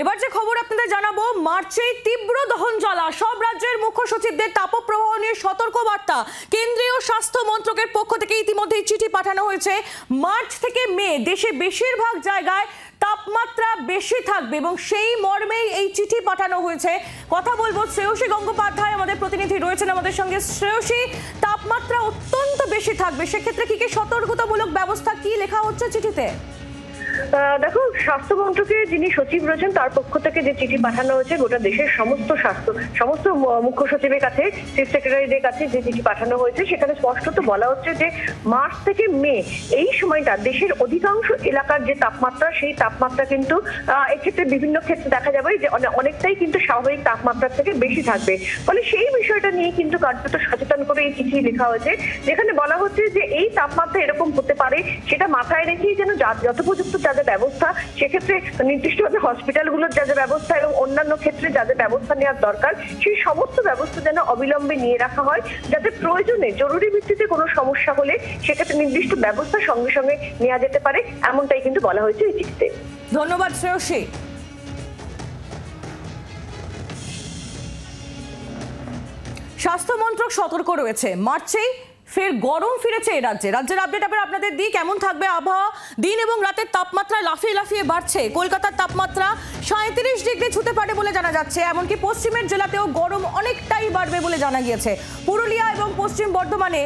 এবার যে খবর আপনাদের জানাবো, মার্চে তীব্র দহন জ্বালা, সব রাজ্যের মুখ্য সচিবদের তাপপ্রবাহ নিয়ে সতর্ক বার্তা। কেন্দ্রীয় স্বাস্থ্য মন্ত্রকের পক্ষ থেকে ইতিমধ্যেই চিঠি পাঠানো হয়েছে। মার্চ থেকে মে দেশে বেশিরভাগ জায়গায় তাপমাত্রা বেশি থাকবে এবং সেই মর্মেই এই চিঠি পাঠানো হয়েছে। কথা বলবো শ্রেয়সী গঙ্গোপাধ্যায় আমাদের প্রতিনিধি রয়েছেন আমাদের সঙ্গে। শ্রেয়সী, তাপমাত্রা অত্যন্ত বেশি থাকবে, সেক্ষেত্রে কি কি সতর্কতামূলক ব্যবস্থা, কি লেখা হচ্ছে চিঠিতে? দেখো, স্বাস্থ্য মন্ত্রকের যিনি সচিব রয়েছেন তার পক্ষ থেকে যে চিঠি পাঠানো হয়েছে, গোটা দেশের সমস্ত মুখ্য সচিবের কাছে, চিফ সেক্রেটারিদের কাছে যে চিঠি পাঠানো হয়েছে, সেখানে স্পষ্টত বলা হচ্ছে যে মার্চ থেকে মে এই সময়টা দেশের অধিকাংশ এলাকার যে তাপমাত্রা, সেই তাপমাত্রা কিন্তু এক্ষেত্রে বিভিন্ন ক্ষেত্রে দেখা যাবে যে অনেকটাই কিন্তু স্বাভাবিক তাপমাত্রার থেকে বেশি থাকবে। ফলে সেই বিষয়টা নিয়ে কিন্তু কার্যত সচেতন করে এই চিঠি লেখা হয়েছে, যেখানে বলা হচ্ছে যে এই তাপমাত্রা এরকম হতে পারে, সেটা মাথায় রেখেই যেন যথোপযুক্ত যা যা ব্যবস্থা, সেক্ষেত্রে নির্দিষ্টভাবে হসপিটালগুলোর যা যা ব্যবস্থা এবং অন্যান্য ক্ষেত্রে যা যা ব্যবস্থা নেওয়ার দরকার, সেই সমস্ত ব্যবস্থা যেন অবিলম্বে নিয়ে রাখা হয়, যাতে প্রয়োজনে জরুরি ভিত্তিতে কোনো সমস্যা হলে সেক্ষেত্রে নির্দিষ্ট ব্যবস্থা সঙ্গে সঙ্গে নেওয়া যেতে পারে, এমনটাই কিন্তু বলা হয়েছে এই চিঠিতে। ধন্যবাদ শ্রেয়সী। স্বাস্থ্য মন্ত্রক সতর্ক রয়েছে, মার্চেই ফের গরম ফিরেছে এই রাজ্যের আপডেট আবার আপনাদের দিই। কেমন থাকবে আবহাওয়া? দিন এবং রাতের তাপমাত্রা লাফিয়ে লাফিয়ে বাড়ছে। কলকাতার তাপমাত্রা 37 ডিগ্রি ছুঁতে পারে বলে জানা যাচ্ছে। এমনকি পশ্চিমের জেলাতেও গরম অনেকটাই বাড়বে বলে জানা গিয়েছে। পুরুলিয়া এবং পশ্চিম বর্ধমানে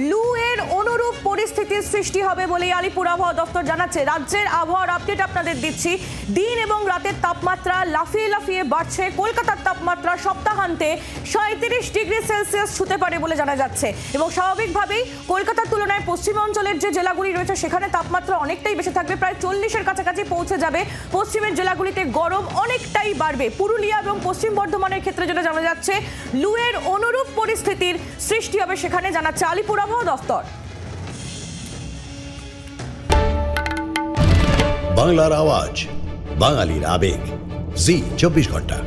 লু এর অনুরূপ পরিস্থিতির সৃষ্টি হবে বলে আলিপুর আবহাওয়া দপ্তর জানাচ্ছে। রাজ্যের আবহাওয়ার আপডেট আপনাদের দিচ্ছি। দিন এবং রাতের তাপমাত্রা লাফিয়ে লাফিয়ে বাড়ছে। কলকাতার তাপমাত্রা সপ্তাহান্তে 37 ডিগ্রি সেলসিয়াস ছুঁতে পারে বলে জানা যাচ্ছে এবং স্বাভাবিক কলকাতার তুলনায় পশ্চিমাঞ্চলের যে জেলাগুলি রয়েছে সেখানে তাপমাত্রা অনেকটাই বেশি থাকবে, প্রায় 40-এর কাছাকাছি পৌঁছে যাবে। পশ্চিমের জেলাগুলিতে গরম অনেকটাই বাড়বে। পুরুলিয়া এবং পশ্চিম বর্ধমানের ক্ষেত্রে যেটা জানা যাচ্ছে, লু এর অনুরূপ পরিস্থিতির সৃষ্টি হবে সেখানে, জানাচ্ছে আলিপুর আবহাওয়া দফতর। বাংলার আওয়াজ, বাঙালির আবেগ, জি 24 ঘন্টা।